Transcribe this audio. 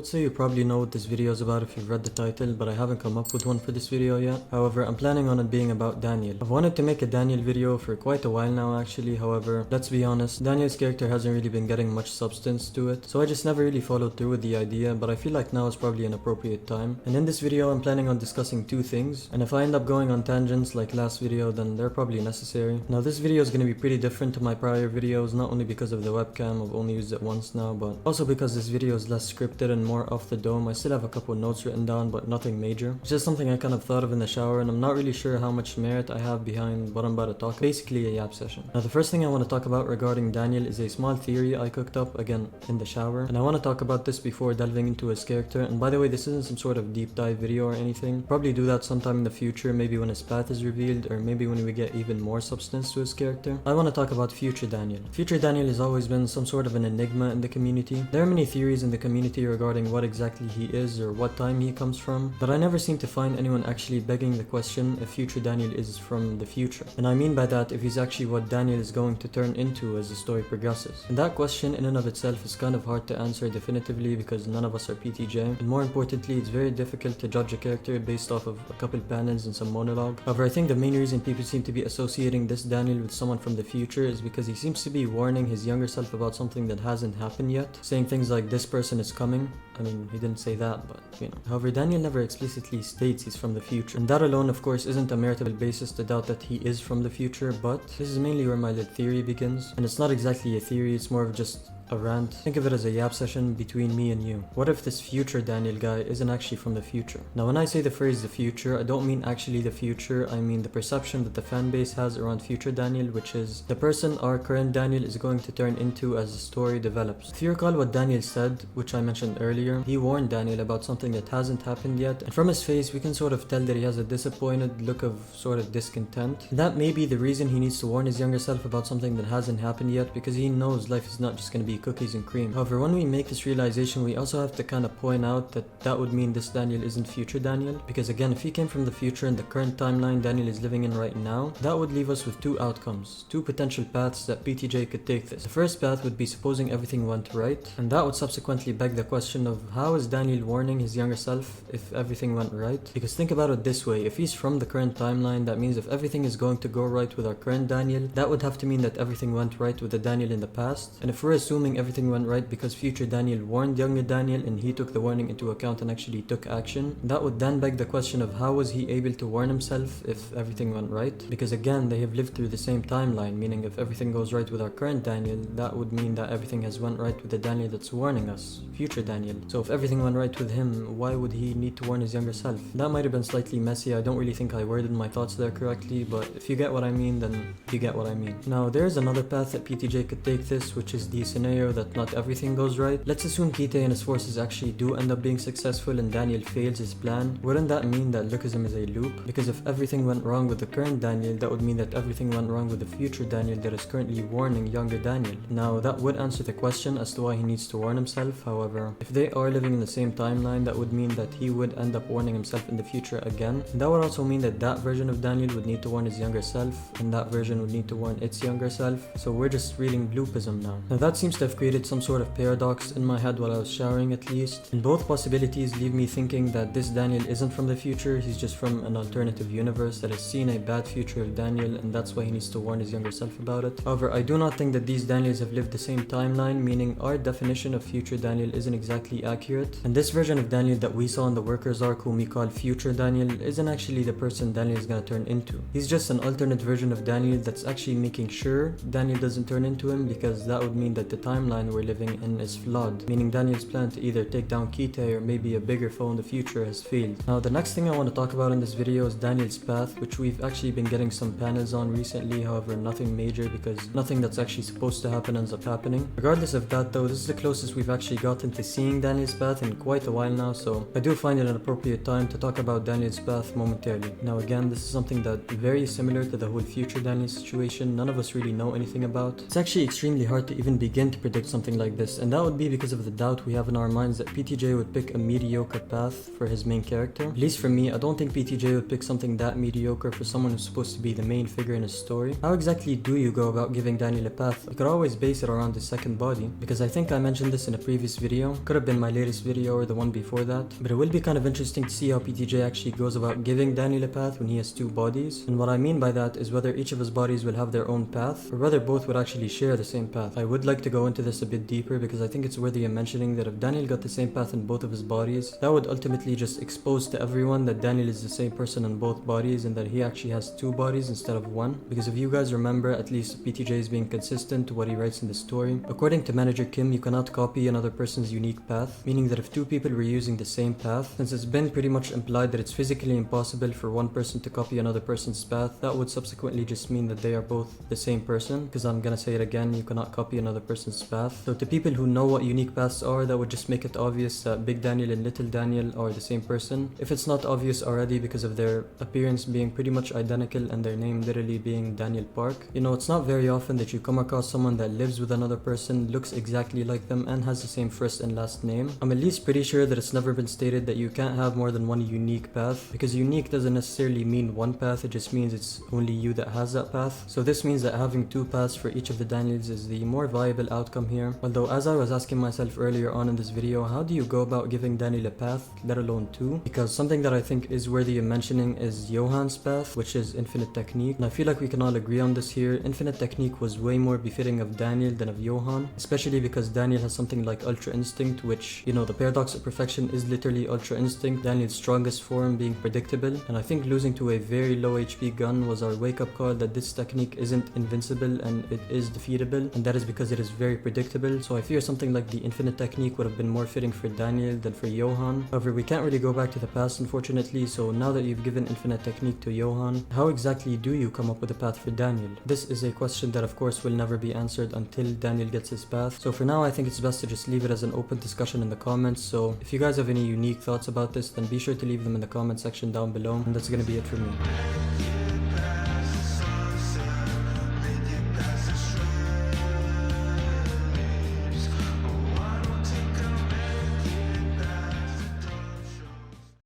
would say you probably know what this video is about if you've read the title, but I haven't come up with one for this video yet. However, I'm planning on it being about Daniel. I've wanted to make a Daniel video for quite a while now actually. However, let's be honest, Daniel's character hasn't really been getting much substance to it, so I just never really followed through with the idea, but I feel like now is probably an appropriate time. And in this video, I'm planning on discussing two things, and if I end up going on tangents like last video, then they're probably necessary. Now this video is going to be pretty different to my prior videos, not only because of the webcam, I've only used it once now, but also because this video is less scripted and more off the dome. I still have a couple notes written down, but nothing major. It's just something I kind of thought of in the shower, and I'm not really sure how much merit I have behind what I'm about to talk. Basically a yap session. Now the first thing I want to talk about regarding Daniel is a small theory I cooked up, again, in the shower. And I want to talk about this before delving into his character. And by the way, this isn't some sort of deep dive video or anything. Probably do that sometime in the future, maybe when his path is revealed, or maybe when we get even more substance to his character. I want to talk about future Daniel. Future Daniel has always been some sort of an enigma in the community. There are many theories in the community regarding what exactly he is or what time he comes from, but I never seem to find anyone actually begging the question if future Daniel is from the future. And I mean by that, if he's actually what Daniel is going to turn into as the story progresses. And that question in and of itself is kind of hard to answer definitively because none of us are PTJ, and more importantly, it's very difficult to judge a character based off of a couple panels and some monologue. However, I think the main reason people seem to be associating this Daniel with someone from the future is because he seems to be warning his younger self about something that hasn't happened yet, saying things like this person is coming. I mean, he didn't say that, but you know. However, Daniel never explicitly states he's from the future, and that alone of course isn't a meritable basis to doubt that he is from the future, but this is mainly where my little theory begins. And it's not exactly a theory, it's more of just a rant. Think of it as a yap session between me and you. What if this future Daniel guy isn't actually from the future? Now when I say the phrase the future, I don't mean actually the future, I mean the perception that the fan base has around future Daniel, which is the person our current Daniel is going to turn into as the story develops. If you recall what Daniel said, which I mentioned earlier, he warned Daniel about something that hasn't happened yet, and from his face we can sort of tell that he has a disappointed look of sort of discontent. And that may be the reason he needs to warn his younger self about something that hasn't happened yet, because he knows life is not just going to be cookies and cream. However, when we make this realization, we also have to kind of point out that that would mean this Daniel isn't future Daniel, because again, if he came from the future in the current timeline Daniel is living in right now, that would leave us with two outcomes, two potential paths that PTJ could take this. The first path would be supposing everything went right, and that would subsequently beg the question of how is Daniel warning his younger self if everything went right? Because think about it this way, if he's from the current timeline, that means if everything is going to go right with our current Daniel, that would have to mean that everything went right with the Daniel in the past. And if we're assuming everything went right because future Daniel warned younger Daniel and he took the warning into account and actually took action, that would then beg the question of how was he able to warn himself if everything went right? Because again, they have lived through the same timeline, meaning if everything goes right with our current Daniel, that would mean that everything has went right with the Daniel that's warning us, future Daniel. So if everything went right with him, why would he need to warn his younger self? That might have been slightly messy, I don't really think I worded my thoughts there correctly, but if you get what I mean, then you get what I mean. Now there is another path that PTJ could take this, which is the scenario that not everything goes right. Let's assume Kite and his forces actually do end up being successful and Daniel fails his plan. Wouldn't that mean that Lookism is a loop? Because if everything went wrong with the current Daniel, that would mean that everything went wrong with the future Daniel that is currently warning younger Daniel. Now that would answer the question as to why he needs to warn himself. However, if they are living in the same timeline, that would mean that he would end up warning himself in the future again. And that would also mean that that version of Daniel would need to warn his younger self, and that version would need to warn its younger self. So we're just reading loopism now. Now that seems to have created some sort of paradox in my head while I was showering at least. And both possibilities leave me thinking that this Daniel isn't from the future, he's just from an alternative universe that has seen a bad future of Daniel, and that's why he needs to warn his younger self about it. However, I do not think that these Daniels have lived the same timeline, meaning our definition of future Daniel isn't exactly accurate. And this version of Daniel that we saw in the workers arc, whom we call future Daniel, isn't actually the person Daniel is gonna turn into. He's just an alternate version of Daniel that's actually making sure Daniel doesn't turn into him, because that would mean that the timeline we're living in is flawed, meaning Daniel's plan to either take down Kite or maybe a bigger foe in the future has failed. Now the next thing I want to talk about in this video is Daniel's path, which we've actually been getting some panels on recently, however nothing major because nothing that's actually supposed to happen ends up happening. Regardless of that though, this is the closest we've actually gotten to seeing Daniel's path in quite a while now, so I do find it an appropriate time to talk about Daniel's path momentarily. Now again, this is something that very similar to the whole future Daniel situation, none of us really know anything about. It's actually extremely hard to even begin to predict something like this, and that would be because of the doubt we have in our minds that PTJ would pick a mediocre path for his main character. At least for me, I don't think PTJ would pick something that mediocre for someone who's supposed to be the main figure in his story. How exactly do you go about giving Daniel a path? You could always base it around his second body, because I think I mentioned this in a previous video, could have been my latest video or the one before that, but it will be kind of interesting to see how PTJ actually goes about giving Daniel a path when he has two bodies. And what I mean by that is whether each of his bodies will have their own path, or whether both would actually share the same path. I would like to go into this a bit deeper because I think it's worthy of mentioning that if Daniel got the same path in both of his bodies, that would ultimately just expose to everyone that Daniel is the same person in both bodies and that he actually has two bodies instead of one. Because if you guys remember, at least PTJ is being consistent to what he writes in the story. According to Manager Kim, you cannot copy another person's unique path, meaning that if two people were using the same path, since it's been pretty much implied that it's physically impossible for one person to copy another person's path, that would subsequently just mean that they are both the same person, because I'm gonna say it again, you cannot copy another person's path. So to people who know what unique paths are, that would just make it obvious that Big Daniel and Little Daniel are the same person. If it's not obvious already because of their appearance being pretty much identical and their name literally being Daniel Park. You know, it's not very often that you come across someone that lives with another person, looks exactly like them, and has the same first and last name. I'm at least pretty sure that it's never been stated that you can't have more than one unique path, because unique doesn't necessarily mean one path, it just means it's only you that has that path. So this means that having two paths for each of the Daniels is the more viable outcome here. Although, as I was asking myself earlier on in this video, how do you go about giving Daniel a path, let alone two? Because something that I think is worthy of mentioning is Johan's path, which is Infinite Technique. And I feel like we can all agree on this here. Infinite Technique was way more befitting of Daniel than of Johan, especially because Daniel has something like Ultra Instinct, which, you know, the paradox of perfection is literally Ultra Instinct, Daniel's strongest form being predictable. And I think losing to a very low HP gun was our wake-up call that this technique isn't invincible and it is defeatable, and that is because it is very predictable. So I fear something like the Infinite Technique would have been more fitting for Daniel than for Johan. However, we can't really go back to the past, unfortunately, so now that you've given Infinite Technique to Johan, how exactly do you come up with a path for Daniel? This is a question that of course will never be answered until Daniel gets his path. So for now, I think it's best to just leave it as an open discussion in the comments. So if you guys have any unique thoughts about this, then be sure to leave them in the comment section down below. And that's gonna be it for me.